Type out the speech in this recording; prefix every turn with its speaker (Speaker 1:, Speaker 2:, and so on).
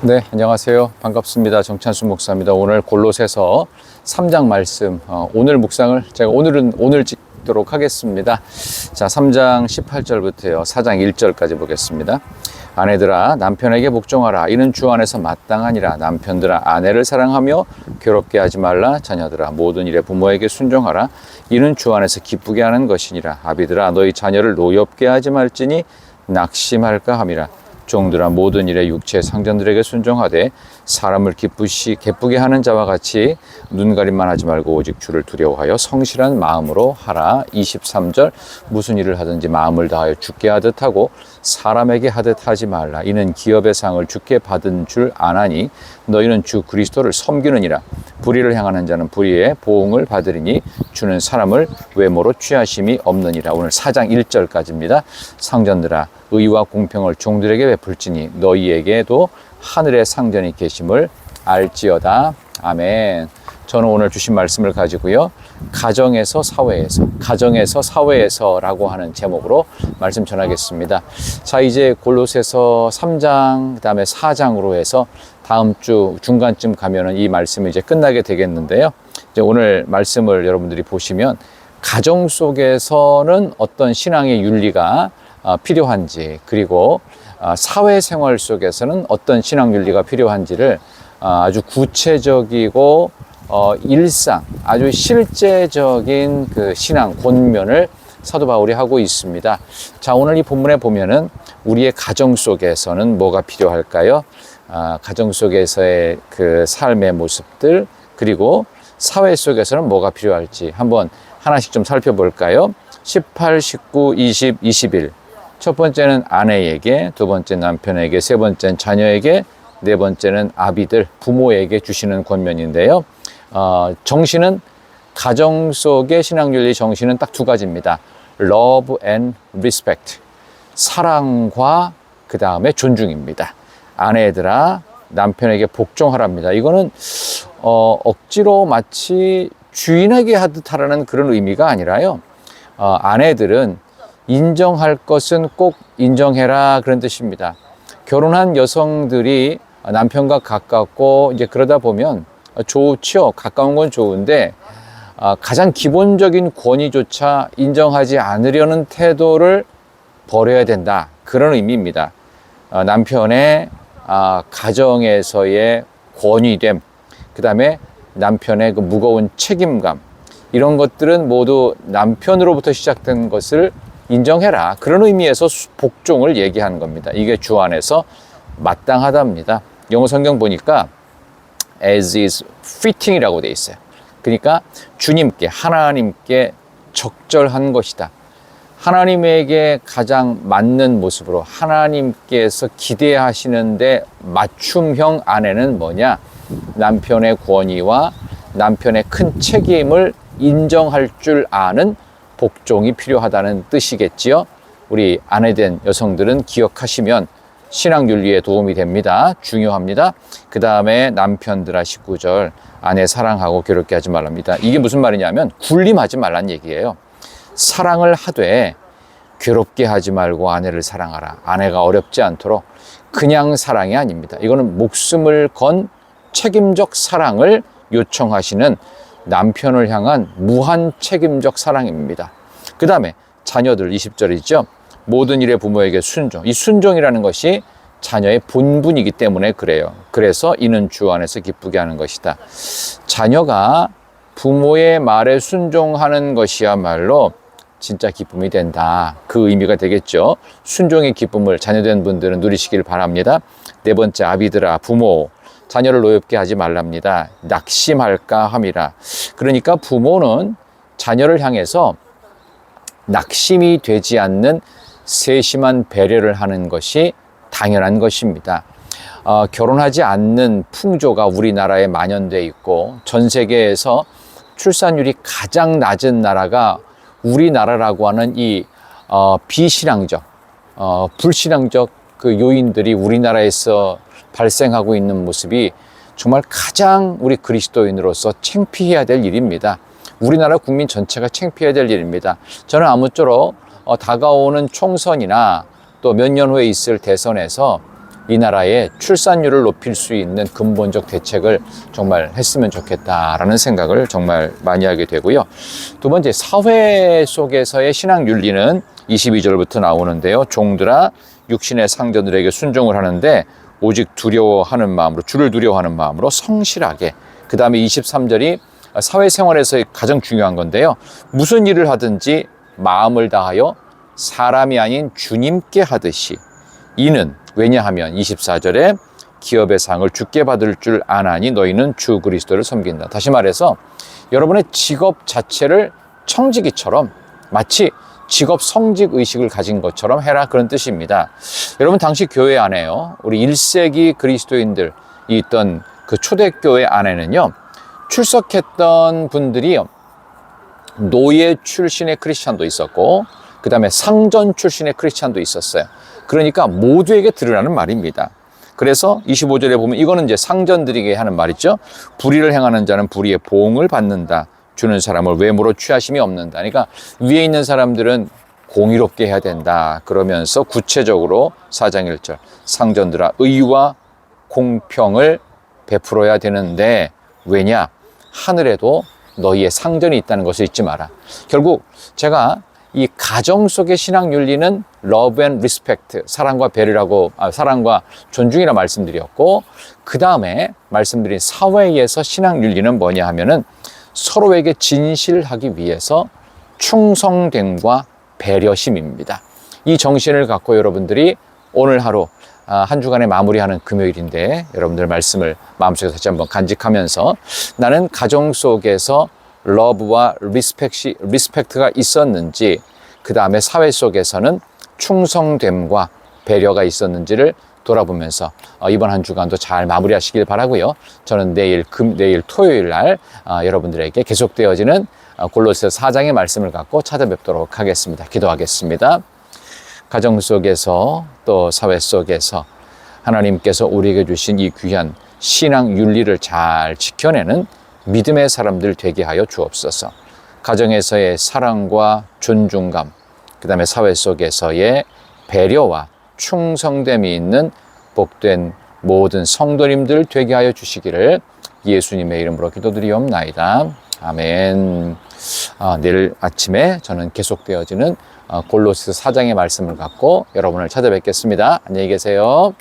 Speaker 1: 네, 안녕하세요. 반갑습니다. 정찬수 목사입니다. 오늘 골로새서 3장 말씀, 오늘 묵상을 제가 오늘 찍도록 하겠습니다. 자, 3장 18절부터요. 4장 1절까지 보겠습니다. 아내들아, 남편에게 복종하라. 이는 주 안에서 마땅하니라. 남편들아, 아내를 사랑하며 괴롭게 하지 말라. 자녀들아, 모든 일에 부모에게 순종하라. 이는 주 안에서 기쁘게 하는 것이니라. 아비들아, 너희 자녀를 노엽게 하지 말지니 낙심할까 함이라. 종들아, 모든 일에 육체의 상전들에게 순종하되 사람을 기쁘게 하는 자와 같이 눈가림만 하지 말고 오직 주를 두려워하여 성실한 마음으로 하라. 23절, 무슨 일을 하든지 마음을 다하여 주께 하듯 하고 사람에게 하듯 하지 말라. 이는 기업의 상을 주께 받은 줄 아나니 너희는 주 그리스도를 섬기느니라. 불의를 행하는 자는 불의의 보응을 받으리니 주는 사람을 외모로 취하심이 없느니라. 오늘 4장 1절까지입니다. 상전들아, 의와 공평을 종들에게 베풀지니 너희에게도 하늘의 상전이 계심을 알지어다. 아멘. 저는 오늘 주신 말씀을 가지고요, 가정에서 사회에서라고 하는 제목으로 말씀 전하겠습니다. 자, 이제 골로새서 3장 그다음에 4장으로 해서 다음 주 중간쯤 가면은 이 말씀이 이제 끝나게 되겠는데요. 이제 오늘 말씀을 여러분들이 보시면 가정 속에서는 어떤 신앙의 윤리가 필요한지, 그리고 사회생활 속에서는 어떤 신앙 윤리가 필요한지를 아주 구체적이고 일상, 아주 실제적인 그 신앙 권면을 사도 바울이 하고 있습니다. 자, 오늘 이 본문에 보면은 우리의 가정 속에서는 뭐가 필요할까요? 가정 속에서의 그 삶의 모습들, 그리고 사회 속에서는 뭐가 필요할지 한번 하나씩 좀 살펴볼까요? 18, 19, 20, 21. 첫 번째는 아내에게, 두 번째 남편에게, 세 번째는 자녀에게, 네 번째는 아비들, 부모에게 주시는 권면인데요. 정신은, 가정 속의 신앙윤리 정신은 딱 두 가지입니다. Love and respect. 사랑과 그 다음에 존중입니다. 아내들아, 남편에게 복종하랍니다. 이거는 억지로 마치 주인에게 하듯 하라는 그런 의미가 아니라요. 아내들은 인정할 것은 꼭 인정해라, 그런 뜻입니다. 결혼한 여성들이 남편과 가깝고 이제 그러다 보면 좋죠. 가까운 건 좋은데 가장 기본적인 권위조차 인정하지 않으려는 태도를 버려야 된다, 그런 의미입니다. 남편의 가정에서의 권위됨, 그 다음에 남편의 그 무거운 책임감, 이런 것들은 모두 남편으로부터 시작된 것을 인정해라, 그런 의미에서 복종을 얘기하는 겁니다. 이게 주 안에서 마땅하답니다. 영어 성경 보니까 as is fitting이라고 돼 있어요. 그러니까 주님께, 하나님께 적절한 것이다. 하나님에게 가장 맞는 모습으로 하나님께서 기대하시는데 맞춤형 아내는 뭐냐? 남편의 권위와 남편의 큰 책임을 인정할 줄 아는 복종이 필요하다는 뜻이겠지요. 우리 아내된 여성들은 기억하시면 신앙윤리에 도움이 됩니다. 중요합니다. 그 다음에 남편들아, 19절, 아내 사랑하고 괴롭게 하지 말랍니다. 이게 무슨 말이냐면 굴림하지 말란 얘기예요. 사랑을 하되 괴롭게 하지 말고 아내를 사랑하라. 아내가 어렵지 않도록. 그냥 사랑이 아닙니다. 이거는 목숨을 건 책임적 사랑을 요청하시는 남편을 향한 무한 책임적 사랑입니다. 그 다음에 자녀들, 20절이죠. 모든 일에 부모에게 순종. 이 순종이라는 것이 자녀의 본분이기 때문에 그래요. 그래서 이는 주 안에서 기쁘게 하는 것이다. 자녀가 부모의 말에 순종하는 것이야말로 진짜 기쁨이 된다, 그 의미가 되겠죠. 순종의 기쁨을 자녀된 분들은 누리시길 바랍니다. 네 번째, 아비들아, 부모, 자녀를 노엽게 하지 말랍니다. 낙심할까 함이라. 그러니까 부모는 자녀를 향해서 낙심이 되지 않는 세심한 배려를 하는 것이 당연한 것입니다. 결혼하지 않는 풍조가 우리나라에 만연되어 있고 전 세계에서 출산율이 가장 낮은 나라가 우리나라라고 하는 이 비신앙적, 불신앙적 그 요인들이 우리나라에서 발생하고 있는 모습이 정말 가장 우리 그리스도인으로서 창피해야 될 일입니다. 우리나라 국민 전체가 창피해야 될 일입니다. 저는 아무쪼록 다가오는 총선이나 또 몇 년 후에 있을 대선에서 이 나라의 출산율을 높일 수 있는 근본적 대책을 정말 했으면 좋겠다라는 생각을 정말 많이 하게 되고요. 두 번째, 사회 속에서의 신앙 윤리는 22절부터 나오는데요. 종들아 육신의 상전들에게 순종을 하는데 오직 두려워하는 마음으로, 주를 두려워하는 마음으로 성실하게. 그 다음에 23절이 사회생활에서의 가장 중요한 건데요. 무슨 일을 하든지 마음을 다하여 사람이 아닌 주님께 하듯이. 이는 왜냐하면 24절에 기업의 상을 주께 받을 줄 아나니 너희는 주 그리스도를 섬긴다. 다시 말해서 여러분의 직업 자체를 청지기처럼, 마치 직업 성직 의식을 가진 것처럼 해라, 그런 뜻입니다. 여러분, 당시 교회 안에요, 우리 1세기 그리스도인들이 있던 그 초대교회 안에는요, 출석했던 분들이 노예 출신의 크리스찬도 있었고, 그 다음에 상전 출신의 크리스찬도 있었어요. 그러니까 모두에게 들으라는 말입니다. 그래서 25절에 보면 이거는 이제 상전들에게 하는 말이죠. 불의를 행하는 자는 불의의 보응을 받는다. 주는 사람을 외모로 취하심이 없는다. 그러니까 위에 있는 사람들은 공의롭게 해야 된다. 그러면서 구체적으로 4장 1절 상전들아 의와 공평을 베풀어야 되는데 왜냐? 하늘에도 너희의 상전이 있다는 것을 잊지 마라. 결국 제가 이 가정 속의 신앙 윤리는 love and respect, 사랑과 배려라고, 사랑과 존중이라 말씀드렸고, 그 다음에 말씀드린 사회에서 신앙 윤리는 뭐냐 하면은 서로에게 진실하기 위해서 충성됨과 배려심입니다. 이 정신을 갖고 여러분들이 오늘 하루 한 주간의 마무리하는 금요일인데 여러분들 말씀을 마음속에 다시 한번 간직하면서 나는 가정 속에서 러브와 리스펙트가 있었는지, 그 다음에 사회 속에서는 충성됨과 배려가 있었는지를 돌아보면서 이번 한 주간도 잘 마무리하시길 바라고요. 저는 내일 토요일 날 여러분들에게 계속되어지는 골로새서 4장의 말씀을 갖고 찾아뵙도록 하겠습니다. 기도하겠습니다. 가정 속에서 또 사회 속에서 하나님께서 우리에게 주신 이 귀한 신앙 윤리를 잘 지켜내는 믿음의 사람들 되게 하여 주옵소서. 가정에서의 사랑과 존중감, 그 다음에 사회 속에서의 배려와 충성됨이 있는 복된 모든 성도님들 되게 하여 주시기를 예수님의 이름으로 기도드리옵나이다. 아멘. 내일 아침에 저는 계속되어지는 골로새서 4장의 말씀을 갖고 여러분을 찾아뵙겠습니다. 안녕히 계세요.